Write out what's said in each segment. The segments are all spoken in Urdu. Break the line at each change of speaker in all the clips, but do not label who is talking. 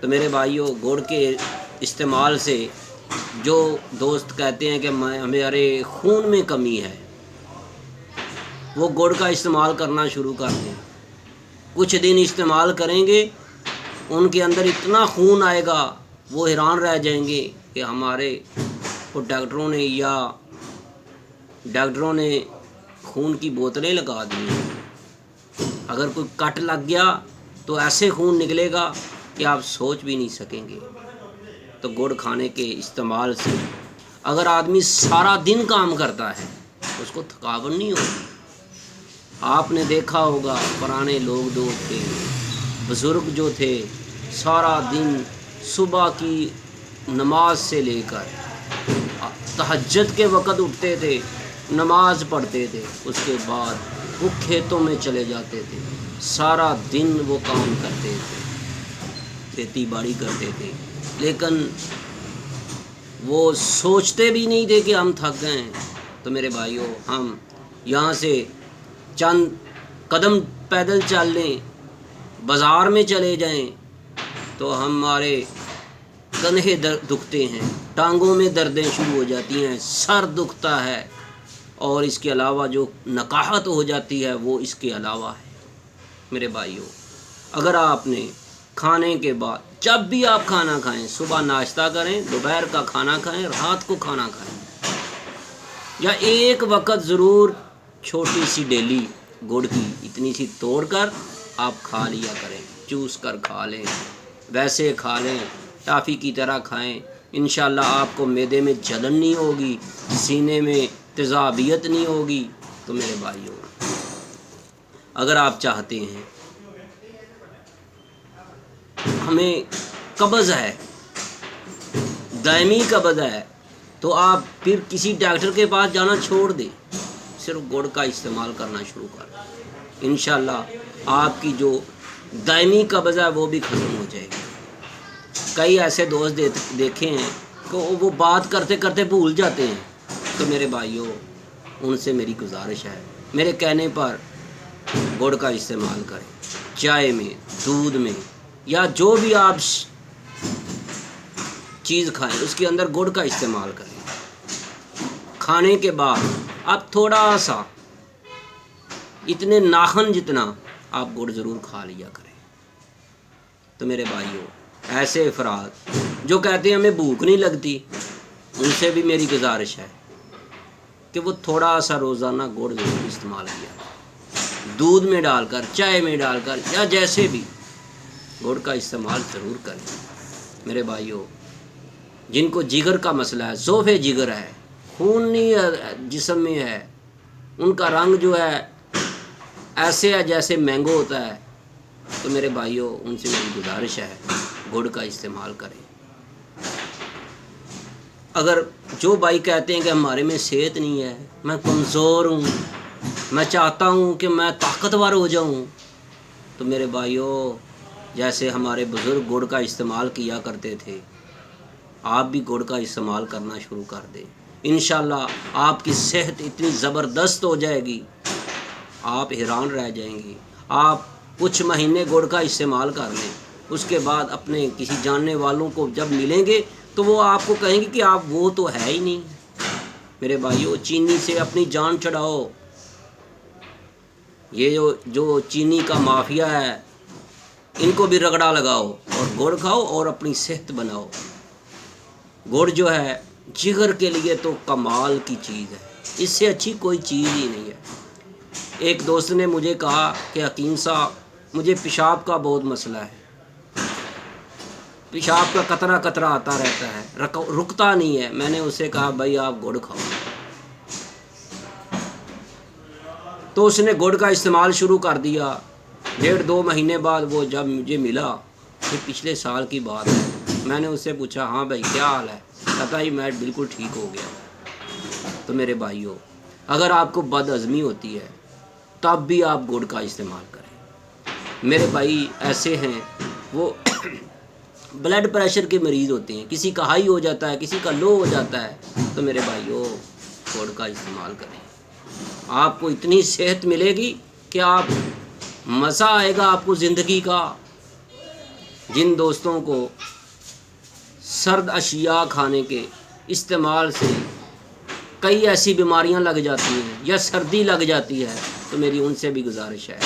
تو میرے بھائیوں گڑ کے استعمال سے جو دوست کہتے ہیں کہ ہمارے خون میں کمی ہے وہ گڑ کا استعمال کرنا شروع کر دیں. کچھ دن استعمال کریں گے ان کے اندر اتنا خون آئے گا وہ حیران رہ جائیں گے کہ ہمارے کو ڈاکٹروں نے خون کی بوتلیں لگا دی ہیں. اگر کوئی کٹ لگ گیا تو ایسے خون نکلے گا کہ آپ سوچ بھی نہیں سکیں گے. تو گڑ کھانے کے استعمال سے اگر آدمی سارا دن کام کرتا ہے اس کو تھکاوٹ نہیں ہوگی. آپ نے دیکھا ہوگا پرانے لوگ جو تھے بزرگ جو تھے سارا دن صبح کی نماز سے لے کر تہجد کے وقت اٹھتے تھے نماز پڑھتے تھے اس کے بعد وہ کھیتوں میں چلے جاتے تھے سارا دن وہ کام کرتے تھے کھیتی باڑی کرتے تھے لیکن وہ سوچتے بھی نہیں تھے کہ ہم تھک گئے ہیں. تو میرے بھائیوں ہم یہاں سے چند قدم پیدل چل لیں بازار میں چلے جائیں تو ہمارے کندھے دکھتے ہیں ٹانگوں میں دردیں شروع ہو جاتی ہیں سر دکھتا ہے اور اس کے علاوہ جو نقاہت ہو جاتی ہے وہ اس کے علاوہ ہے. میرے بھائیوں اگر آپ نے کھانے کے بعد جب بھی آپ کھانا کھائیں صبح ناشتہ کریں دوپہر کا کھانا کھائیں رات کو کھانا کھائیں یا ایک وقت ضرور چھوٹی سی ڈیلی گڑ کی اتنی سی توڑ کر آپ کھا لیا کریں چوس کر کھا لیں ویسے کھا لیں ٹافی کی طرح کھائیں. انشاءاللہ آپ کو معدے میں جلن نہیں ہوگی سینے میں تیزابیت نہیں ہوگی. تو میرے بھائیوں اگر آپ چاہتے ہیں ہمیں قبض ہے دائمی قبض ہے تو آپ پھر کسی ڈاکٹر کے پاس جانا چھوڑ دیں صرف گڑ کا استعمال کرنا شروع کر دیں. انشاءاللہ آپ کی جو دائمی قبض ہے وہ بھی ختم ہو جائے گی. کئی ایسے دوست دیکھے ہیں کہ وہ بات کرتے کرتے بھول جاتے ہیں. تو میرے بھائیوں ان سے میری گزارش ہے میرے کہنے پر گڑ کا استعمال کریں چائے میں دودھ میں یا جو بھی آپ چیز کھائیں اس کے اندر گڑ کا استعمال کریں. کھانے کے بعد آپ تھوڑا سا اتنے ناخن جتنا آپ گڑ ضرور کھا لیا کریں. تو میرے بھائیوں ایسے افراد جو کہتے ہیں ہمیں بھوک نہیں لگتی ان سے بھی میری گزارش ہے کہ وہ تھوڑا سا روزانہ گڑ ضرور استعمال کیا دودھ میں ڈال کر چائے میں ڈال کر یا جیسے بھی گڑ کا استعمال ضرور کریں. میرے بھائیوں جن کو جگر کا مسئلہ ہے ضعف جگر ہے خون نہیں جسم میں ہے ان کا رنگ جو ہے ایسے ہے جیسے مینگو ہوتا ہے تو میرے بھائیوں ان سے میری گزارش ہے گڑ کا استعمال کریں. اگر جو بھائی کہتے ہیں کہ ہمارے میں صحت نہیں ہے میں کمزور ہوں میں چاہتا ہوں کہ میں طاقتور ہو جاؤں تو میرے بھائیوں جیسے ہمارے بزرگ گڑ کا استعمال کیا کرتے تھے آپ بھی گڑ کا استعمال کرنا شروع کر دیں. انشاءاللہ آپ کی صحت اتنی زبردست ہو جائے گی آپ حیران رہ جائیں گے. آپ کچھ مہینے گڑ کا استعمال کر لیں اس کے بعد اپنے کسی جاننے والوں کو جب ملیں گے تو وہ آپ کو کہیں گے کہ آپ وہ تو ہے ہی نہیں. میرے بھائیوں چینی سے اپنی جان چھڑاؤ. یہ جو چینی کا مافیا ہے ان کو بھی رگڑا لگاؤ اور گڑ کھاؤ اور اپنی صحت بناؤ. گڑ جو ہے جگر کے لیے تو کمال کی چیز ہے اس سے اچھی کوئی چیز ہی نہیں ہے. ایک دوست نے مجھے کہا کہ حکیم صاحب مجھے پیشاب کا بہت مسئلہ ہے پیشاب کا قطرہ قطرہ آتا رہتا ہے رکتا نہیں ہے. میں نے اسے کہا بھائی آپ گڑ کھاؤ تو اس نے گڑ کا استعمال شروع کر دیا. 1.5-2 مہینے بعد وہ جب مجھے ملا یہ پچھلے سال کی بات ہے میں نے اس سے پوچھا ہاں بھائی کیا حال ہے کہتا ہی میں بالکل ٹھیک ہو گیا. تو میرے بھائیوں اگر آپ کو بد ہضمی ہوتی ہے تب بھی آپ گڑ کا استعمال کریں. میرے بھائی ایسے ہیں وہ بلڈ پریشر کے مریض ہوتے ہیں کسی کا ہائی ہو جاتا ہے کسی کا لو ہو جاتا ہے تو میرے بھائیوں گڑ کا استعمال کریں. آپ کو اتنی صحت ملے گی کہ آپ مزہ آئے گا آپ کو زندگی کا. جن دوستوں کو سرد اشیاء کھانے کے استعمال سے کئی ایسی بیماریاں لگ جاتی ہیں یا سردی لگ جاتی ہے، تو میری ان سے بھی گزارش ہے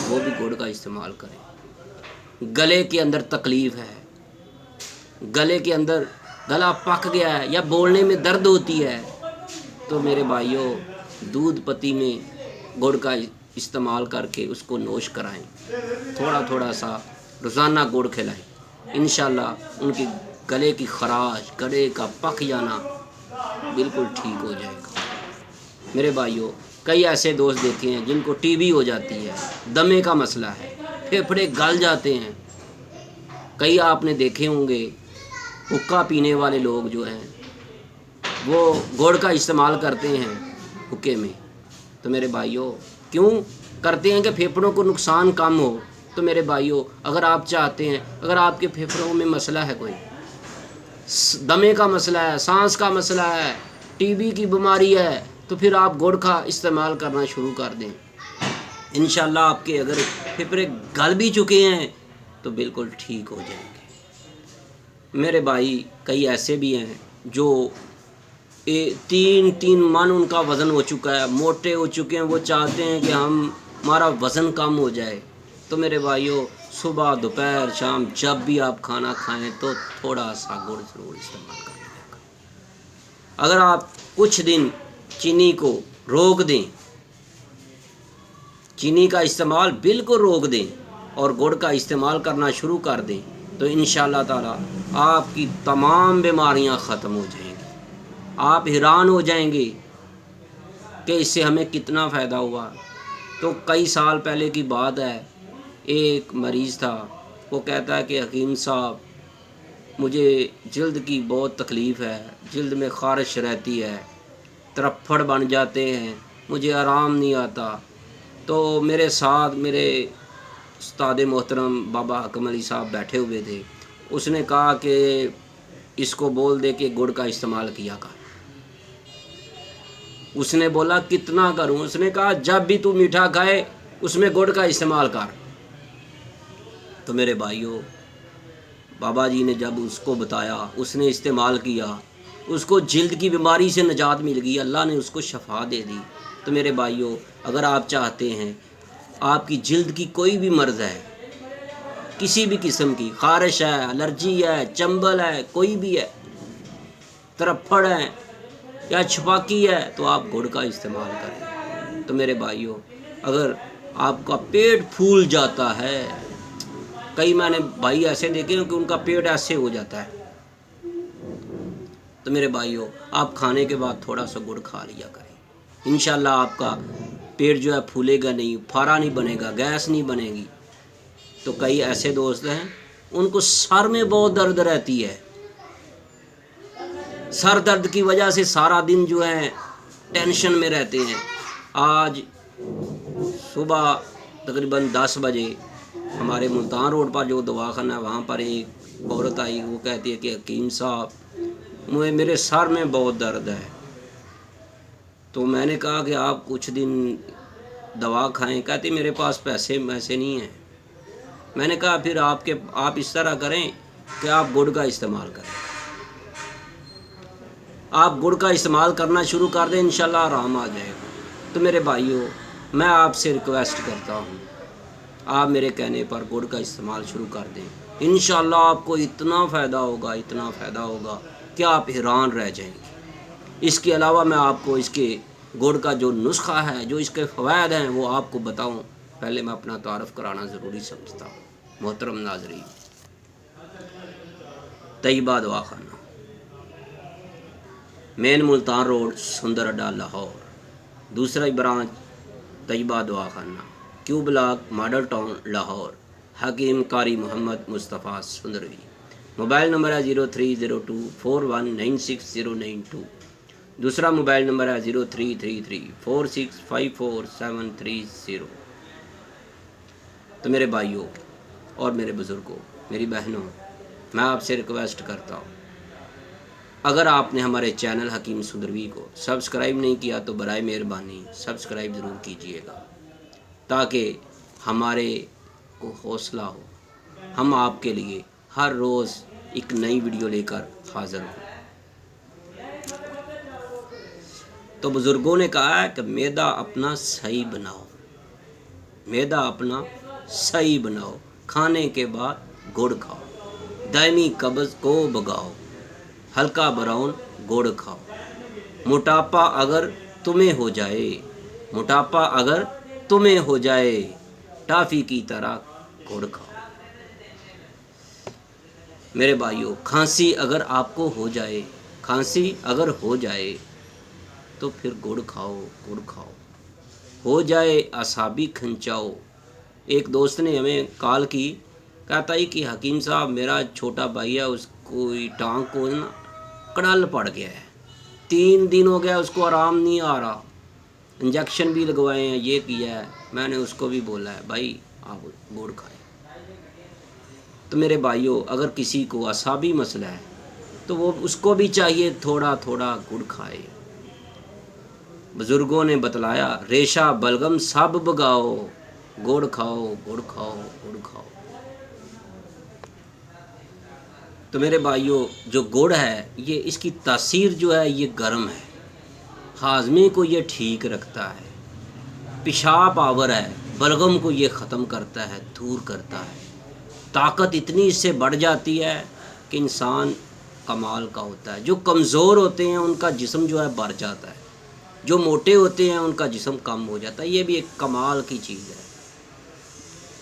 وہ بھی گڑ کا استعمال کریں۔ گلے کے اندر تکلیف ہے، گلے کے اندر گلا پک گیا ہے یا بولنے میں درد ہوتی ہے، تو میرے بھائیوں دودھ پتی میں گڑ کا استعمال کر کے اس کو نوش کرائیں، تھوڑا تھوڑا سا روزانہ گڑ کھلائیں، انشاءاللہ ان کی گلے کی خراش، گلے کا پک جانا بالکل ٹھیک ہو جائے گا۔ میرے بھائیوں کئی ایسے دوست دیکھے ہیں جن کو ٹی بی ہو جاتی ہے، دمے کا مسئلہ ہے، پھیپھڑے گل جاتے ہیں۔ کئی آپ نے دیکھے ہوں گے حقہ پینے والے لوگ جو ہیں وہ گڑ کا استعمال کرتے ہیں حقے میں، تو میرے بھائیوں کیوں کرتے ہیں کہ پھیپھڑوں کو نقصان کم ہو۔ تو میرے بھائیوں اگر آپ چاہتے ہیں، اگر آپ کے پھیپھڑوں میں مسئلہ ہے، کوئی دمے کا مسئلہ ہے، سانس کا مسئلہ ہے، ٹی بی کی بیماری ہے، تو پھر آپ گڑ کا استعمال کرنا شروع کر دیں، انشاءاللہ آپ کے اگر پھیپھڑے گل بھی چکے ہیں تو بالکل ٹھیک ہو جائیں گے۔ میرے بھائی کئی ایسے بھی ہیں جو 3 من ان کا وزن ہو چکا ہے، موٹے ہو چکے ہیں، وہ چاہتے ہیں کہ ہمارا وزن کم ہو جائے، تو میرے بھائیوں صبح دوپہر شام جب بھی آپ کھانا کھائیں تو تھوڑا سا گڑ ضرور استعمال کر لیا کریں۔ اگر آپ کچھ دن چینی کو روک دیں، چینی کا استعمال بالکل روک دیں اور گڑ کا استعمال کرنا شروع کر دیں، تو انشاءاللہ تعالی آپ کی تمام بیماریاں ختم ہو جائیں گی۔ آپ حیران ہو جائیں گے کہ اس سے ہمیں کتنا فائدہ ہوا۔ تو کئی سال پہلے کی بات ہے، ایک مریض تھا، وہ کہتا ہے کہ حکیم صاحب مجھے جلد کی بہت تکلیف ہے، جلد میں خارش رہتی ہے، ترپھڑ بن جاتے ہیں، مجھے آرام نہیں آتا۔ تو میرے ساتھ میرے استاد محترم بابا حکم علی صاحب بیٹھے ہوئے تھے، اس نے کہا کہ اس کو بول دے کہ گڑ کا استعمال کیا کر۔ اس نے بولا کتنا کروں؟ اس نے کہا جب بھی تو میٹھا کھائے اس میں گڑ کا استعمال کر۔ تو میرے بھائیوں بابا جی نے جب اس کو بتایا، اس نے استعمال کیا، اس کو جلد کی بیماری سے نجات مل گئی، اللہ نے اس کو شفا دے دی۔ تو میرے بھائیوں اگر آپ چاہتے ہیں آپ کی جلد کی کوئی بھی مرض ہے، کسی بھی قسم کی خارش ہے، الرجی ہے، چنبل ہے، کوئی بھی ہے، ترپھڑ ہے یا چھپاکی ہے، تو آپ گڑ کا استعمال کریں۔ تو میرے بھائیوں اگر آپ کا پیٹ پھول جاتا ہے، کئی میں نے بھائی ایسے دیکھے ہیں کہ ان کا پیٹ ایسے ہو جاتا ہے، تو میرے بھائیوں آپ کھانے کے بعد تھوڑا سا گڑ کھا لیا کریں، انشاءاللہ آپ کا پیٹ جو ہے پھولے گا نہیں، پھارا نہیں بنے گا، گیس نہیں بنے گی۔ تو کئی ایسے دوست ہیں ان کو سر میں بہت درد رہتی ہے، سر درد کی وجہ سے سارا دن جو ہے ٹینشن میں رہتے ہیں۔ آج صبح تقریباً 10 بجے ہمارے ملتان روڈ پر جو دواخانہ ہے وہاں پر ایک عورت آئی، وہ کہتی ہے کہ حکیم صاحب میرے سر میں بہت درد ہے۔ تو میں نے کہا کہ آپ کچھ دن دوا کھائیں، کہتی میرے پاس پیسے نہیں ہیں۔ میں نے کہا پھر آپ اس طرح کریں کہ آپ گڑ کا استعمال کریں، آپ گڑ کا استعمال کرنا شروع کر دیں، انشاءاللہ آرام آ جائے گا۔ تو میرے بھائیوں میں آپ سے ریکویسٹ کرتا ہوں آپ میرے کہنے پر گڑ کا استعمال شروع کر دیں، انشاءاللہ آپ کو اتنا فائدہ ہوگا کہ آپ حیران رہ جائیں گے۔ اس کے علاوہ میں آپ کو اس کے گڑ کا جو نسخہ ہے، جو اس کے فوائد ہیں وہ آپ کو بتاؤں، پہلے میں اپنا تعارف کرانا ضروری سمجھتا ہوں۔ محترم ناظرین، طیبہ دواخانہ، مین ملتان روڈ، سندر اڈا، لاہور۔ دوسرا برانچ طیبہ دواخانہ، کیو بلاک، ماڈل ٹاؤن، لاہور۔ حکیم قاری محمد مصطفیٰ سندروی۔ موبائل نمبر ہے 0302419692۔ دوسرا موبائل نمبر ہے 0333465470۔ تو میرے بھائیوں اور میرے بزرگوں، میری بہنوں، میں آپ سے ریکویسٹ کرتا ہوں اگر آپ نے ہمارے چینل حکیم سندروی کو سبسکرائب نہیں کیا تو برائے مہربانی سبسکرائب ضرور کیجیے گا، تاکہ ہمارے کو حوصلہ ہو ہم آپ کے لیے ہر روز ایک نئی ویڈیو لے کر حاضر ہوں۔ تو بزرگوں نے کہا ہے کہ معدہ اپنا صحیح بناؤ، معدہ اپنا صحیح بناؤ، کھانے کے بعد گڑ کھاؤ، دائمی قبض کو بگاؤ، ہلکا براؤن گڑ کھاؤ، موٹاپا اگر تمہیں ہو جائے، موٹاپا اگر تمہیں ہو جائے، ٹافی کی طرح گڑ کھاؤ۔ میرے بھائیوں، کھانسی اگر آپ کو ہو جائے، کھانسی اگر ہو جائے تو پھر گڑ کھاؤ، گڑ کھاؤ، ہو جائے اعصابی کھنچاؤ۔ ایک دوست نے ہمیں کال کی، کہتا ہے کہ حکیم صاحب میرا چھوٹا بھائی ہے، اس کو ٹانگ کو نا کڑل پڑ گیا ہے، 3 دن ہو گیا اس کو آرام نہیں آ رہا، انجیکشن بھی لگوائے ہیں، یہ کیا ہے۔ میں نے اس کو بھی بولا ہے بھائی آپ گڑ کھائیں۔ تو میرے بھائیوں، اگر کسی کو اعصابی مسئلہ ہے تو وہ اس کو بھی چاہیے تھوڑا تھوڑا گڑ کھائے۔ بزرگوں نے بتلایا ریشہ بلغم سب بگاؤ، گڑ کھاؤ، گڑ کھاؤ، گڑ کھاؤ۔ تو میرے بھائیوں، جو گڑ ہے یہ اس کی تاثیر جو ہے یہ گرم ہے، ہاضمے کو یہ ٹھیک رکھتا ہے، پیشاب آور ہے، بلغم کو یہ ختم کرتا ہے، دور کرتا ہے، طاقت اتنی اس سے بڑھ جاتی ہے کہ انسان کمال کا ہوتا ہے۔ جو کمزور ہوتے ہیں ان کا جسم جو ہے بڑھ جاتا ہے، جو موٹے ہوتے ہیں ان کا جسم کم ہو جاتا ہے، یہ بھی ایک کمال کی چیز ہے۔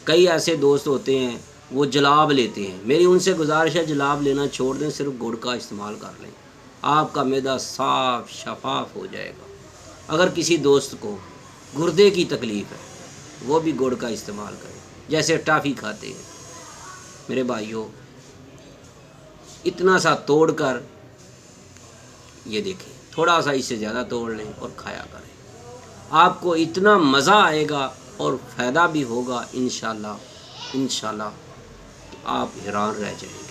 کئی ایسے دوست ہوتے ہیں وہ جلاب لیتے ہیں، میری ان سے گزارش ہے جلاب لینا چھوڑ دیں، صرف گڑ کا استعمال کر لیں، آپ کا معدہ صاف شفاف ہو جائے گا۔ اگر کسی دوست کو گردے کی تکلیف ہے وہ بھی گڑ کا استعمال کریں، جیسے ٹافی کھاتے ہیں۔ میرے بھائیوں، اتنا سا توڑ کر یہ دیکھیں، تھوڑا سا اس سے زیادہ توڑ لیں اور کھایا کریں، آپ کو اتنا مزہ آئے گا اور فائدہ بھی ہوگا انشاءاللہ، انشاءاللہ آپ حیران رہ جائیں گے۔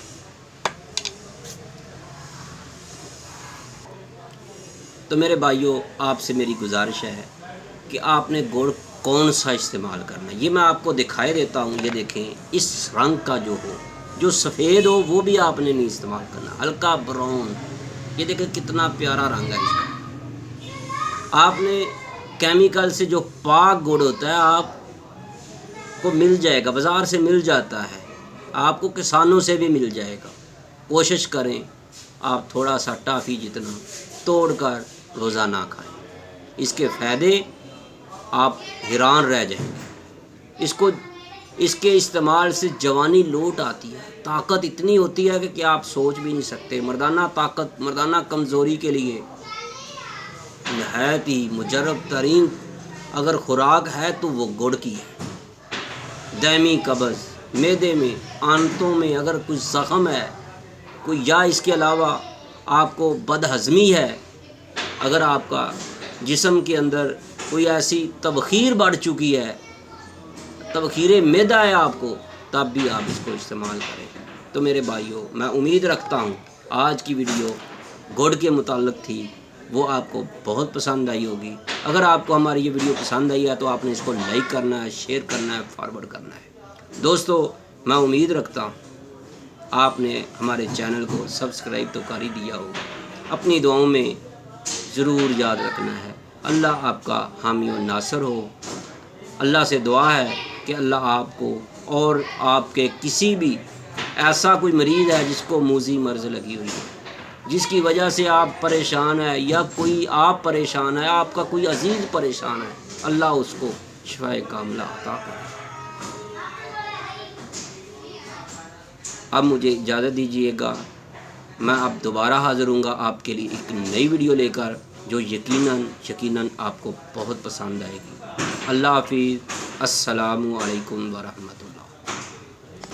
تو میرے بھائیوں، آپ سے میری گزارش ہے کہ آپ نے گڑ کون سا استعمال کرنا ہے، یہ میں آپ کو دکھائے دیتا ہوں۔ یہ دیکھیں، اس رنگ کا جو ہو، جو سفید ہو وہ بھی آپ نے نہیں استعمال کرنا، ہلکا براؤن، یہ دیکھیں کتنا پیارا رنگ ہے اس کا۔ آپ نے کیمیکل سے جو پاک گڑ ہوتا ہے آپ کو مل جائے گا، بازار سے مل جاتا ہے، آپ کو کسانوں سے بھی مل جائے گا۔ کوشش کریں آپ تھوڑا سا ٹافی جتنا توڑ کر روزانہ کھائیں، اس کے فائدے آپ حیران رہ جائیں گے۔ اس کے استعمال سے جوانی لوٹ آتی ہے، طاقت اتنی ہوتی ہے کہ آپ سوچ بھی نہیں سکتے۔ مردانہ طاقت، مردانہ کمزوری کے لیے نہایت ہی مجرب ترین اگر خوراک ہے تو وہ گڑ کی ہے۔ دائمی قبض، معدے میں، آنتوں میں اگر کچھ زخم ہے کوئی، یا اس کے علاوہ آپ کو بد ہضمی ہے، اگر آپ کا جسم کے اندر کوئی ایسی تبخیر بڑھ چکی ہے، تبخیر معدہ ہے آپ کو، تب بھی آپ اس کو استعمال کریں۔ تو میرے بھائیوں، میں امید رکھتا ہوں آج کی ویڈیو گڑ کے متعلق تھی، وہ آپ کو بہت پسند آئی ہوگی۔ اگر آپ کو ہماری یہ ویڈیو پسند آئی ہے تو آپ نے اس کو لائک کرنا ہے، شیئر کرنا ہے، فارورڈ کرنا ہے۔ دوستو، میں امید رکھتا ہوں آپ نے ہمارے چینل کو سبسکرائب تو کر ہی دیا ہوگا، اپنی دعاؤں میں ضرور یاد رکھنا ہے۔ اللہ آپ کا حامی و ناصر ہو۔ اللہ سے دعا ہے کہ اللہ آپ کو اور آپ کے کسی بھی ایسا کوئی مریض ہے جس کو موذی مرض لگی ہوئی ہے، جس کی وجہ سے آپ پریشان ہیں، یا کوئی آپ پریشان ہے، آپ کا کوئی عزیز پریشان ہے، اللہ اس کو شفائے کاملہ عطا کرے۔ اب مجھے اجازت دیجیے گا، میں اب دوبارہ حاضر ہوں گا آپ کے لیے ایک نئی ویڈیو لے کر، جو یقیناً آپ کو بہت پسند آئے گی۔ اللہ حافظ، السلام علیکم ورحمۃ اللہ۔